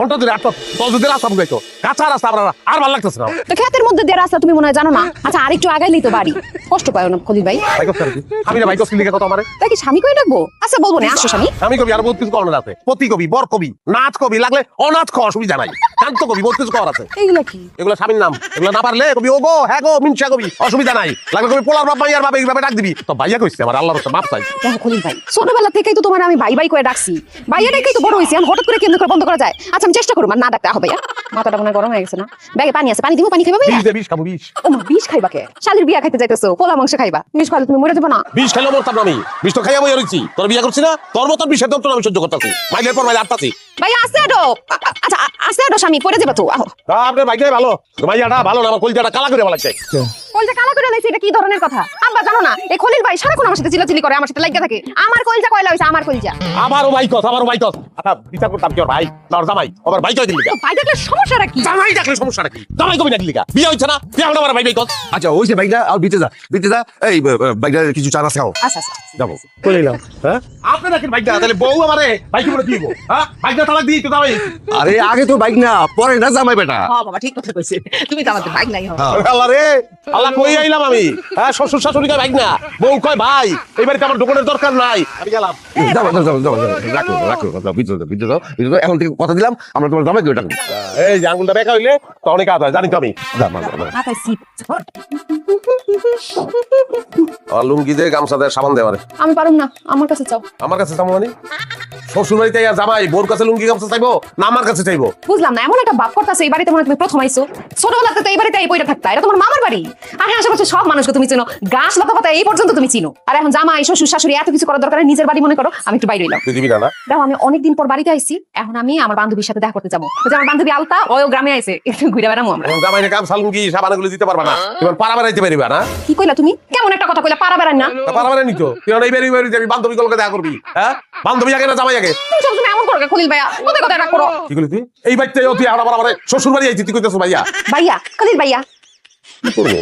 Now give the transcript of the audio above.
ঘন্টা ধরে আটটা তোর যদি রাস্তা বুঝাইতো কাঁচা রাস্তা আপনার আর ভালো লাগতেছে না তো ক্ষেতের মধ্যে দিয়ে রাস্তা তুমি মনে হয় জানো না। আচ্ছা আরেকটু আগাইলেই তো বাড়ি, কষ্ট পায় না খলিল ভাই। আমি না ভাইকো লিখে কথা আমারে তাই কি স্বামী কই ডাকবো? আচ্ছা বলবো না, আসো স্বামী। আমি কবি আর বহুত কিছু করার আছে, পতি কবি, বর কবি, নাচ কবি, লাগলে অনাথ খাওয়া অসুবিধা নাই, কান্ত কবি, বহুত কিছু করার আছে। এইগুলা কি? এগুলো স্বামীর নাম, এগুলো না পারলে কবি ও গো হ্যাঁ গো মিনসা কবি, অসুবিধা নাই। লাগলে কবি পোলার বাপ মাইয়ার বাপ এইভাবে ডাক দিবি। তো ভাইয়া কইছে আমার আল্লাহর রাস্তা মাপ চাই। দেখো খলিল ভাই, ছোটবেলা থেকেই তো তোমার আমি ভাই ভাই করে ডাকছি, ভাইয়া ডাকেই তো বড় হয়েছি। আমি হঠাৎ করে কেমন করে বন্ধ করা যায়? আচ্ছা আমি চেষ্টা করবো না ডাকতে। হবে ভাইয়া, মাথাটা মনে হয় গরম হয়ে গেছে না? ব্যাগে পানি আছে, পানি দিব, পানি খাইবা ভাইয়া? বিষ দে, বিষ খাবো, বিষ। ও মা, বিষ খাইবা কে? শালির বিয়া খাইতে যাইতেছো, পোলা মাংস খাইবা, বিষ খাইলে তুমি মরে যাবে না। বিষ খাইলে মরতাম না আমি, বিষ তো খাইয়া বই রইছি। তোর বিয়া করছি না, তোর মতন বিষের দপ্তর আমি সহ্য করতেছি, মাইলের পর মাইলে আটতাছি। ভাইয়া আস্তে আডো, আচ্ছা আস্তে আডো, স্বামী পড়ে যাবে তো। আহো, আপনার ভাইটাই ভালো, মাইয়াটা ভালো না, আমার কলজাটা কালা করে ভালো লাগছে। কলজা কালা করে লাইছে, এটা কি ধরনের কথা? আব্বা জানো না, এই খলিল ভাই সারাক্ষণ আমার সাথে চিল্লাচিল্লি করে, আমার সাথে লাগিয়ে থাকে। আমার কলজা কয়লা হইছে, আমার কলজা। আমারও ভাই কস, আমারও ভাই কস। আচ্ছা বিচার করতাম কি ওর ভাই তোর জামাই, আবার ভাই কই দিলি তো ভাই দেখলে সমস্যাটা কি? জামাই দেখলে সমস্যাটা কি? জামাই কবি ডাকলি কা? বিয়ে হইছে না, বিয়ে হলো আমার ভাই ভাই কস। আচ্ছা ওই যে বাইকটা আর বিতে যা এই বাইকটা কিছু চা না খাও আচ্ছা আচ্ছা যাবো কই নিলাম হ্যাঁ আপনি রাখেন ভাইটা, তাহলে বউ আমারে ভাই কি বলে দিব? হ্যাঁ ভাইটা তালাক দিই তো জামাই। আরে আগে তো বাইক না, পরে না জামাই বেটা। হ্যাঁ বাবা ঠিক কথা কইছে, তুমি তো আমাদের বাইক নাই। হ্যাঁ। আল্লাহ রে আল্লাহ কই আইলাম আমি? হ্যাঁ শ্বশুর শাশুড়ি কয় ভাই না, বউ কয় ভাই। এই বাড়িতে আমার দোকানের দরকার নাই, আমি গেলাম। রাখো বিতে দাও এখন থেকে কথা দিলাম আমরা তোমার জামাই কেউ ডাকবো। এই যে আঙ্গুলটা বেঁকা হইলে তো অনেক কাজ হয়, জানি তো আমি। মাথায় সিপ। আর লুঙ্গি দে, গামছা দে, সাবান দে আমারে। আমি পারুম না, আমার কাছে চাও। আমার কাছে চাবো মানে? শ্বশুর বাড়িতে আর জামাই বোর কাছে লুঙ্গি গামছা চাইবো না আমার কাছে চাইবো? বুঝলাম না, এমন একটা ভাব করতেছে এই বাড়িতে মনে হয় তুমি প্রথম আইছো। ছোটবেলাতে তো এই বাড়িতে এই বইটা থাকতা, এটা তোমার মামার বাড়ি। আর হ্যাঁ আশেপাশে সব মানুষকে তুমি চিনো, গাছ লতা পাতা এই পর্যন্ত তুমি চিনো। আর এখন জামাই শ্বশুর শাশুড়ি এত কিছু করার দরকার নেই, নিজের বাড়ি মনে করো। আমি একটু বাইরে এলাম। তুই দিবি না না? দেখো আমি অনেকদিন পর বাড়িতে আইছি, এখন আমি আমার বান্ধবীর সাথে দেখা করতে যাবো। ওই যে আমার বান্ধবী আলতা, ওই গ্রামে আইছে, একটু ঘুরে বেড়াবো আমরা। এখন জামাইরে গামছা লুঙ্গি সাবান এগুলো দিতে পারবা না, এবার পাড়া বেড়াইতে পারিবা না? কি কইলা তুমি? কেমন একটা কথা কইলা, পারা বেড়ান না? তা পাড়া বেড়াই নিতো তুই এই বাড়ি বাড়ি যাবি, বান্ধবী গুলোকে দেখা করবি। হ্যাঁ বান্ধবী আগে না জামাই আগে? তুমি সবসময় এমন করো কে খলিল ভাইয়া? কোথায় কোথায় রাগ করো? কি করলি তুই? এই বাড়িতে তুই আবার শ্বশুর বাড়ি আইছি, তুই কইতেছ ভাইয়া? ভাইয়া, খলিল ভাইয়া। কি করবো?